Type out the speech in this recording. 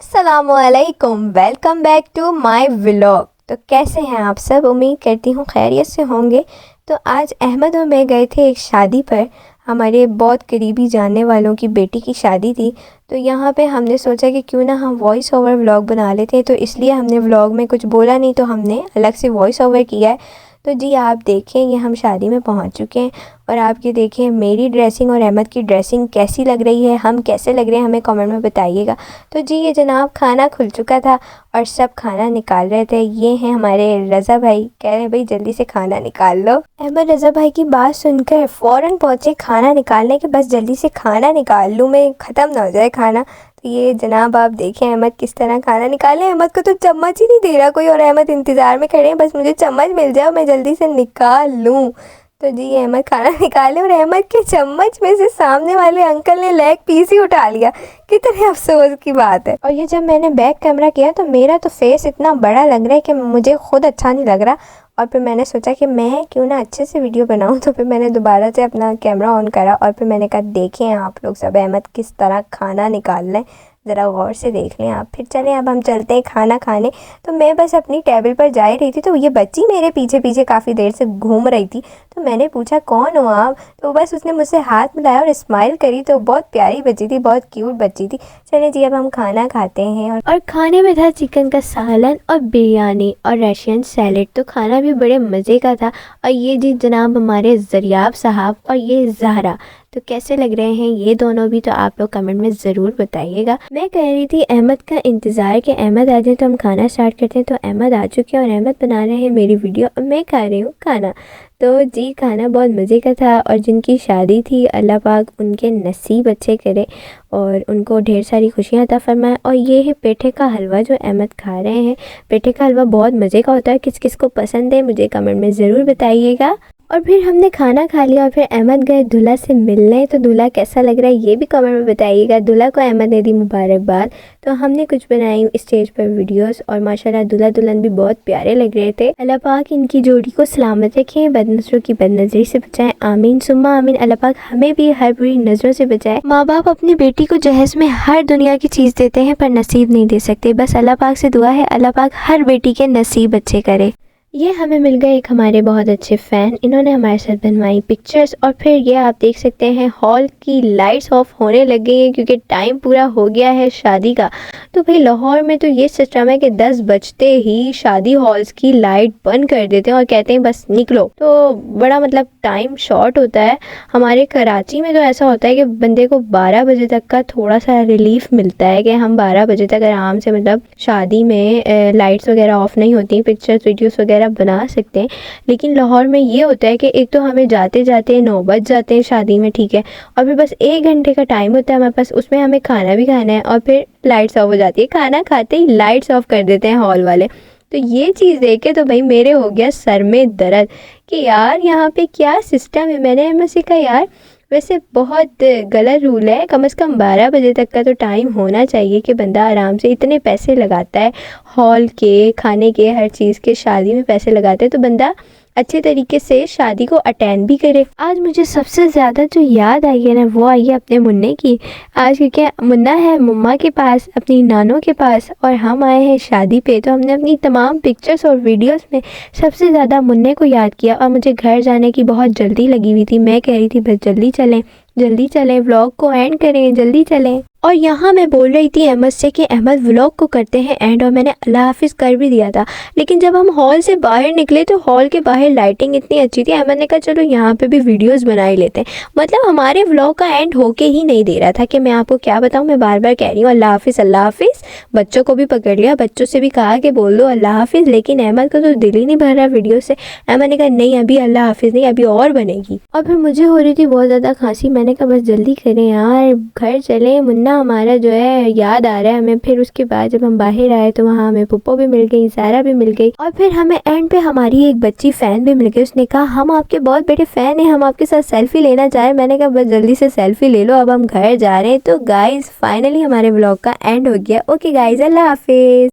अस्सलामुअलैकुम, welcome back to my vlog. तो कैसे हैं आप सब? उम्मीद करती हूँ खैरियत से होंगे। तो आज अहमद और मैं गए थे एक शादी पर। हमारे बहुत करीबी जानने वालों की बेटी की शादी थी। तो यहाँ पे हमने सोचा कि क्यों ना हम वॉइस ओवर व्लॉग बना लेते हैं। तो इसलिए हमने व्लॉग में कुछ बोला नहीं, तो हमने अलग से वॉइस ओवर किया है। तो जी आप देखें, ये हम शादी में पहुँच चुके हैं और आप ये देखें मेरी ड्रेसिंग और अहमद की ड्रेसिंग कैसी लग रही है, हम कैसे लग रहे हैं, हमें कमेंट में बताइएगा। तो जी ये जनाब खाना खुल चुका था और सब खाना निकाल रहे थे। ये हैं हमारे रज़ा भाई, कह रहे हैं भाई जल्दी से खाना निकाल लो। अहमद रज़ा भाई की बात सुनकर फ़ौरन पहुँचे खाना निकालने के, बस जल्दी से खाना निकाल लूँ मैं, ख़त्म ना हो जाए खाना। तो ये जनाब आप देखें अहमद किस तरह खाना निकाले। अहमद को तो चम्मच ही नहीं दे रहा कोई, और अहमद इंतज़ार में खड़े हैं बस मुझे चम्मच मिल जाए और मैं जल्दी से निकाल लूँ। तो जी अहमद खाना निकाले और अहमद के चम्मच में से सामने वाले अंकल ने लेग पीस ही उठा लिया। कितने अफसोस की बात है। और ये जब मैंने बैक कैमरा किया तो मेरा तो फेस इतना बड़ा लग रहा है कि मुझे खुद अच्छा नहीं लग रहा। और फिर मैंने सोचा कि मैं क्यों ना अच्छे से वीडियो बनाऊं। तो फिर मैंने दोबारा से अपना कैमरा ऑन करा और फिर मैंने कहा देखें आप लोग सब अहमद किस तरह खाना निकाल लें, ज़रा गौर से देख लें आप। फिर चलें अब हम चलते हैं खाना खाने। तो मैं बस अपनी टेबल पर जा ही रही थी तो ये बच्ची मेरे पीछे पीछे काफ़ी देर से घूम रही थी। तो मैंने पूछा कौन हो आप? तो बस उसने मुझसे हाथ मिलाया और स्माइल करी। तो बहुत प्यारी बच्ची थी, बहुत क्यूट बच्ची थी। चलिए जी अब हम खाना खाते हैं। और खाने में था चिकन का सालन और बिरयानी और रशियन सैलेड। तो खाना भी बड़े मज़े का था। और ये जी जनाब हमारे ज़रियाब साहब और ये ज़हरा। तो कैसे लग रहे हैं ये दोनों भी, तो आप लोग कमेंट में ज़रूर बताइएगा। मैं कह रही थी अहमद का इंतज़ार कि अहमद आ जाए तो हम खाना स्टार्ट करते हैं। तो अहमद आ चुके हैं और अहमद बना रहे हैं मेरी वीडियो और मैं खा रही हूँ खाना। तो जी खाना बहुत मज़े का था। और जिनकी शादी थी अल्लाह पाक उनके नसीब अच्छे करे और उनको ढेर सारी खुशियाँ अता फरमाए। और ये है पेठे का हलवा जो अहमद खा रहे हैं। पेठे का हलवा बहुत मज़े का होता है, किस किस को पसंद है मुझे कमेंट में ज़रूर बताइएगा। और फिर हमने खाना खा लिया और फिर अहमद गए दूल्हा से मिलने। तो दूल्हा कैसा लग रहा है ये भी कमेंट में बताइएगा। दूल्हा को अहमद ने दी मुबारकबाद। तो हमने कुछ बनाई स्टेज पर वीडियोस और माशाल्लाह दूल्हा दुल्हन भी बहुत प्यारे लग रहे थे। अल्लाह पाक इनकी जोड़ी को सलामत रखें, बदनजरों की बदनजरी से बचाएं, आमीन सुम्मा आमीन। अल्लाह पाक हमें भी हर बुरी नज़रों से बचाए। माँ बाप अपनी बेटी को जहेज में हर दुनिया की चीज़ देते हैं पर नसीब नहीं दे सकते। बस अल्लाह पाक से दुआ है अल्लाह पाक हर बेटी के नसीब अच्छे करे। ये हमें मिल गए एक हमारे बहुत अच्छे फ़ैन, इन्होंने हमारे साथ बनवाई पिक्चर्स। और फिर ये आप देख सकते हैं हॉल की लाइट्स ऑफ होने लग गई हैं क्योंकि टाइम पूरा हो गया है शादी का। तो भाई लाहौर में तो ये सिस्टम है कि 10 बजते ही शादी हॉल्स की लाइट बंद कर देते हैं और कहते हैं बस निकलो। तो बड़ा मतलब टाइम शॉर्ट होता है। हमारे कराची में तो ऐसा होता है कि बंदे को 12 बजे तक का थोड़ा सा रिलीफ मिलता है कि हम 12 बजे तक आराम से मतलब शादी में लाइट्स वगैरह ऑफ नहीं होती, पिक्चर्स वीडियोस वगैरह बना सकते हैं। लेकिन लाहौर में ये होता है कि एक तो हमें जाते जाते 9 बज जाते हैं शादी में, ठीक है, और फिर बस 1 घंटे का टाइम होता है हमारे पास, उसमें हमें खाना भी खाना है और फिर लाइट्स ऑफ हो जाती है। खाना खाते ही लाइट्स ऑफ कर देते हैं हॉल वाले। तो ये चीज़ देख के तो भाई मेरे हो गया सर में दर्द कि यार यहाँ पे क्या सिस्टम है। मैंने एमएससी का यार वैसे बहुत गलत रूल है, कम से कम 12 बजे तक का तो टाइम होना चाहिए कि बंदा आराम से इतने पैसे लगाता है हॉल के, खाने के, हर चीज़ के, शादी में पैसे लगाते हैं तो बंदा अच्छे तरीके से शादी को अटेंड भी करे। आज मुझे सबसे ज़्यादा जो याद आई है ना वो आई है अपने मुन्ने की। आज क्योंकि मुन्ना है मम्मा के पास, अपनी नानों के पास, और हम आए हैं शादी पे। तो हमने अपनी तमाम पिक्चर्स और वीडियोस में सबसे ज़्यादा मुन्ने को याद किया। और मुझे घर जाने की बहुत जल्दी लगी हुई थी, मैं कह रही थी बस जल्दी चलें व्लॉग को एंड करें, जल्दी चलें। और यहाँ मैं बोल रही थी अहमद से कि अहमद व्लॉग को करते हैं एंड, और मैंने अल्लाह हाफिज़ कर भी दिया था। लेकिन जब हम हॉल से बाहर निकले तो हॉल के बाहर लाइटिंग इतनी अच्छी थी, अहमद ने कहा चलो यहाँ पे भी वीडियोस बना ही लेते हैं। मतलब हमारे व्लॉग का एंड होके ही नहीं दे रहा था कि मैं आपको क्या बताऊँ। मैं बार बार कह रही हूँ अल्लाह हाफिज़ अल्लाह हाफिज़। बच्चों को भी पकड़ लिया, बच्चों से भी कहा कि बोल दो अल्लाह हाफिज़, लेकिन अहमद का तो दिल ही नहीं भर रहा वीडियो से। अहमद ने कहा नहीं अभी अल्लाह हाफिज़ नहीं, अभी और बनेगी। और फिर मुझे हो रही थी बहुत ज़्यादा खांसी, मैंने कहा बस जल्दी करें यार, घर चलें, मुन्ना हमारा जो है याद आ रहा है हमें। फिर उसके बाद जब हम बाहर आए तो वहाँ हमें पुप्पो भी मिल गई, सारा भी मिल गई, और फिर हमें एंड पे हमारी एक बच्ची फ़ैन भी मिल गई। उसने कहा हम आपके बहुत बड़े फ़ैन हैं, हम आपके साथ सेल्फ़ी लेना चाहें। मैंने कहा बस जल्दी से सेल्फ़ी ले लो, अब हम घर जा रहे हैं। तो गाइज़ फाइनली हमारे व्लॉग का एंड हो गया। ओके गाइज़, अल्लाह हाफिज़।